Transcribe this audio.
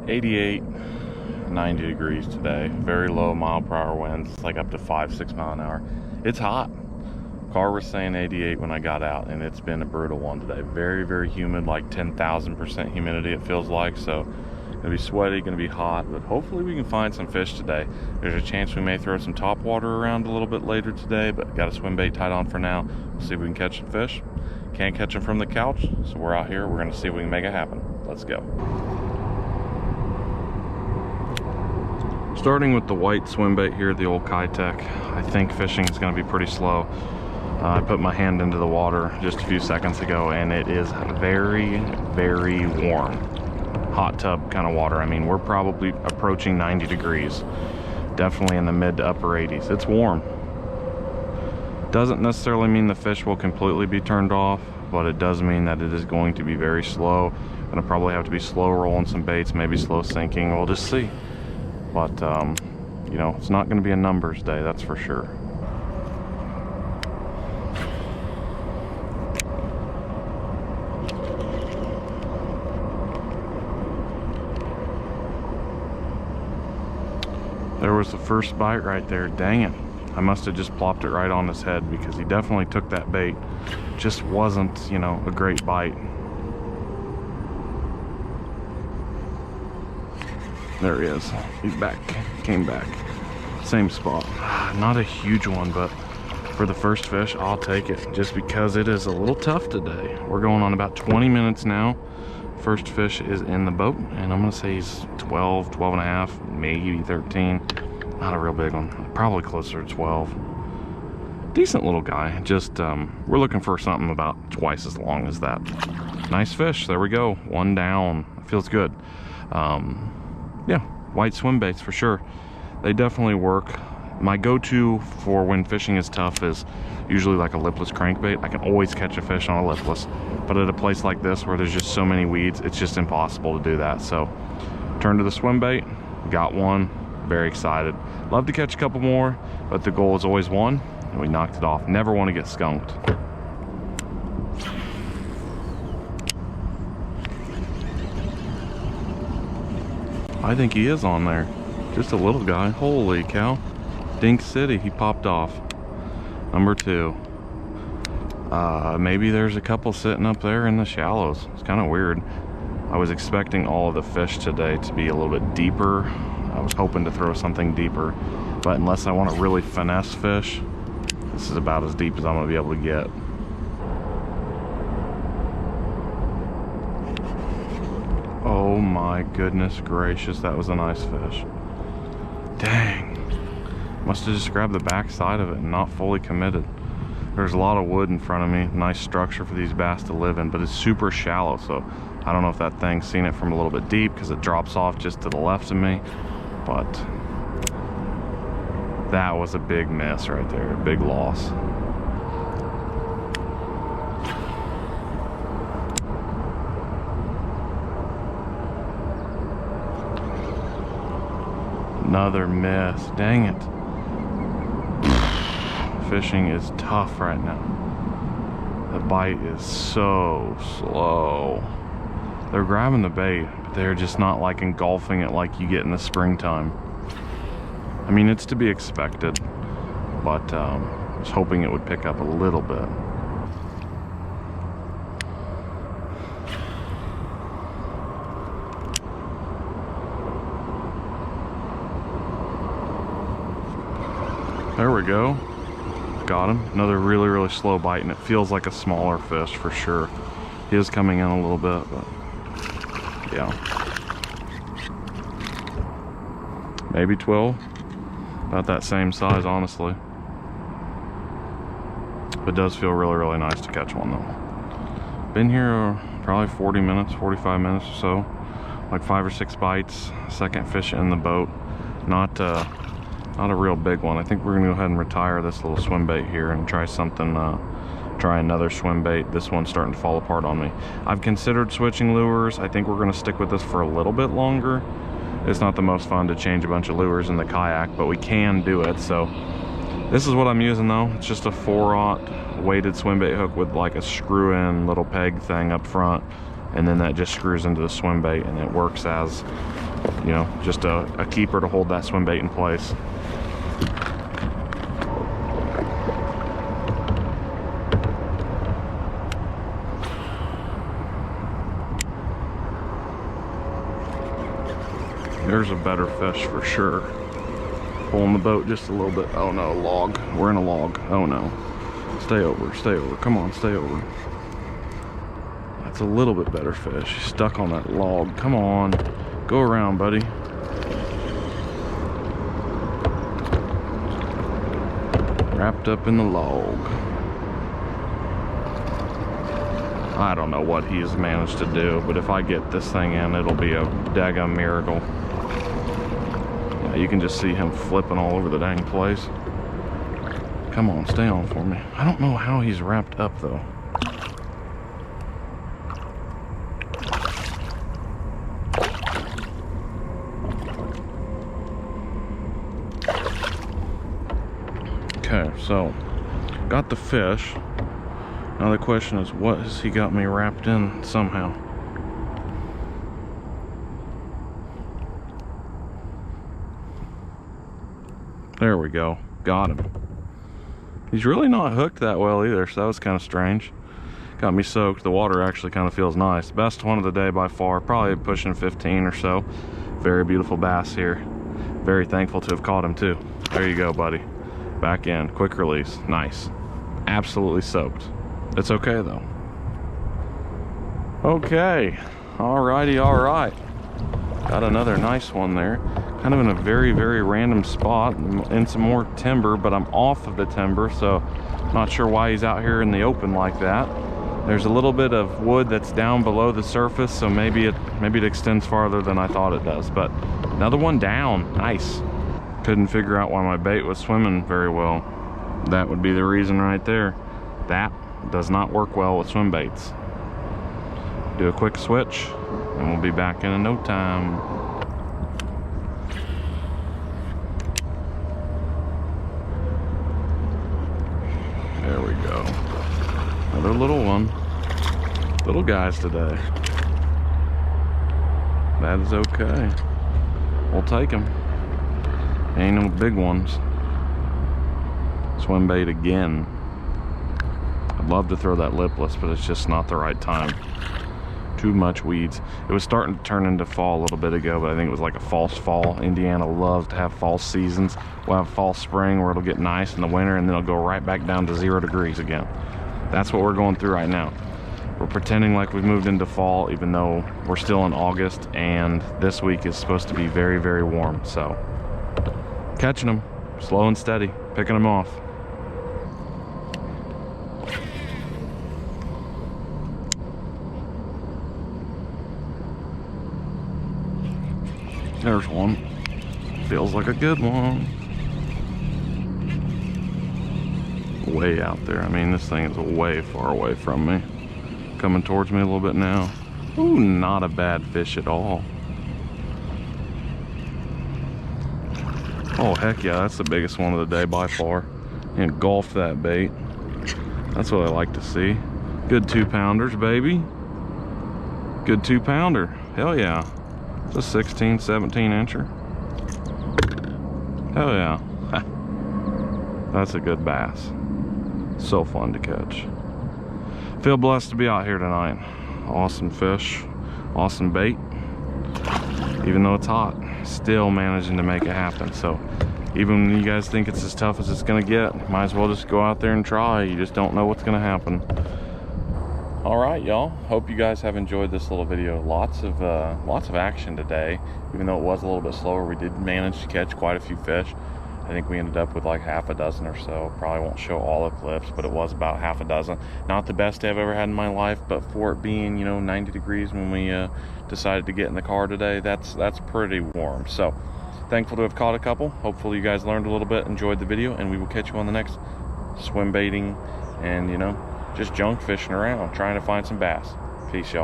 88, 90 degrees today. Very low mile-per-hour winds. It's like up to 5-6 miles an hour. It's hot. Car was saying 88 when I got out, and it's been a brutal one today. Very, very humid, like 10,000% humidity it feels like. So gonna be sweaty, gonna be hot, but hopefully we can find some fish today. There's a chance we may throw some top water around a little bit later today, but got a swim bait tied on for now. We'll see if we can catch some fish. Can't catch them from the couch, so we're out here. We're gonna see if we can make it happen. Let's go. Starting with the white swim bait here, the old Kayak. I think fishing is gonna be pretty slow. I put my hand into the water just a few seconds ago, and it is very, very warm. Hot tub kind of water. I mean, we're probably approaching 90 degrees. Definitely in the mid to upper 80s. It's warm. Doesn't necessarily mean the fish will completely be turned off, but it does mean that it is going to be very slow. Gonna probably have to be slow rolling some baits, maybe slow sinking. We'll just see. But, you know, it's not gonna be a numbers day, that's for sure. There was the first bite right there. Dang it. I must have just plopped it right on his head, because he definitely took that bait. Just wasn't, you know, a great bite. There he is. He's back. Came back. Same spot. Not a huge one, but for the first fish, I'll take it, just because it is a little tough today. We're going on about 20 minutes now. First fish is in the boat, and I'm gonna say he's 12, 12 and a half, maybe 13. Not a real big one, probably closer to 12. Decent little guy, just we're looking for something about twice as long as that. Nice fish, there we go, one down. Feels good. Yeah, white swim baits for sure. They definitely work. My go-to for when fishing is tough is usually like a lipless crankbait. I can always catch a fish on a lipless, but at a place like this where there's just so many weeds, it's just impossible to do that. So turn to the swim bait, got one, very excited. Love to catch a couple more, but the goal is always one, and we knocked it off. Never want to get skunked. I think he is on there. Just a little guy. Holy cow. Dink City, he popped off. Number 2. Maybe there's a couple sitting up there in the shallows. It's kind of weird. I was expecting all of the fish today to be a little bit deeper. I was hoping to throw something deeper, but unless I want to really finesse fish, this is about as deep as I'm gonna be able to get. Oh my goodness gracious, that was a nice fish. Dang. Must have just grabbed the back side of it and not fully committed. There's a lot of wood in front of me. Nice structure for these bass to live in, but it's super shallow, so I don't know if that thing's seen it from a little bit deep, because it drops off just to the left of me. But that was a big miss right there, a big loss. Another miss, dang it. Fishing is tough right now. The bite is so slow. They're grabbing the bait, but they're just not like engulfing it like you get in the springtime. I mean, it's to be expected, but I was hoping it would pick up a little bit. There we go. Got him. Another really, really slow bite, and it feels like a smaller fish for sure. He is coming in a little bit, but yeah. Maybe 12. About that same size, honestly. It does feel really, really nice to catch one though. Been here probably 40 minutes, 45 minutes or so. Like 5 or 6 bites. Second fish in the boat. Not a real big one. I think we're gonna go ahead and retire this little swim bait here and try something, try another swim bait. This one's starting to fall apart on me. I've considered switching lures. I think we're gonna stick with this for a little bit longer. It's not the most fun to change a bunch of lures in the Kayak, but we can do it. So this is what I'm using though. It's just a 4/0 weighted swim bait hook with like a screw-in little peg thing up front, and then that just screws into the swim bait, and it works as you know, just a keeper to hold that swim bait in place. There's a better fish for sure. Pulling the boat just a little bit. Oh no, log. We're in a log. Oh no. Stay over, stay over. Come on, stay over. That's a little bit better fish. He's stuck on that log. Come on. Go around, buddy. Wrapped up in the log. I don't know what he has managed to do, but if I get this thing in, it'll be a daggum miracle. Yeah, you can just see him flipping all over the dang place. Come on, stay on for me. I don't know how he's wrapped up though. Okay, so got the fish. Now the question is, what has he got me wrapped in somehow? There we go. Got him. He's really not hooked that well either, so that was kind of strange. Got me soaked. The water actually kind of feels nice. Best one of the day by far. Probably pushing 15 or so. Very beautiful bass here. Very thankful to have caught him too. There you go, buddy. Back in. Quick release. Nice. Absolutely soaked. It's okay though. Okay. Alrighty, alright. Got another nice one there. Kind of in a very, very random spot in some more timber, but I'm off of the timber, so not sure why he's out here in the open like that. There's a little bit of wood that's down below the surface, so maybe it extends farther than I thought it does. But another one down. Nice. Couldn't figure out why my bait was swimming very well. That would be the reason right there. That does not work well with swim baits. Do a quick switch and we'll be back in no time. There we go. Another little one. Little guys today. That is okay. We'll take them. Ain't no big ones. Swim bait again. I'd love to throw that lipless, but it's just not the right time. Too much weeds. It was starting to turn into fall a little bit ago, but I think it was like a false fall. Indiana loves to have fall seasons. We'll have fall spring where it'll get nice in the winter, and then it'll go right back down to 0 degrees again. That's what we're going through right now. We're pretending like we've moved into fall, even though we're still in August, and this week is supposed to be very, very warm. So, catching them, slow and steady, picking them off. There's one. Feels like a good one. Way out there. I mean, this thing is way far away from me. Coming towards me a little bit now. Ooh, not a bad fish at all. Oh, heck yeah, that's the biggest one of the day by far. Engulfed that bait. That's what I like to see. Good 2-pounders, baby. Good 2-pounder. Hell yeah. It's a 16, 17 incher. Hell yeah. That's a good bass. So fun to catch. Feel blessed to be out here tonight. Awesome fish, awesome bait. Even though it's hot, still managing to make it happen. So even when you guys think it's as tough as it's gonna get, might as well just go out there and try. You just don't know what's gonna happen. All right, y'all, hope you guys have enjoyed this little video. Lots of action today. Even though it was a little bit slower, we did manage to catch quite a few fish. I think we ended up with like half a dozen or so. Probably won't show all the clips, but it was about half a dozen. Not the best day I've ever had in my life, but for it being, you know, 90 degrees when we decided to get in the car today, that's pretty warm. So thankful to have caught a couple. Hopefully you guys learned a little bit, enjoyed the video, and we will catch you on the next swim baiting and, you know, just junk fishing around, trying to find some bass. Peace, y'all.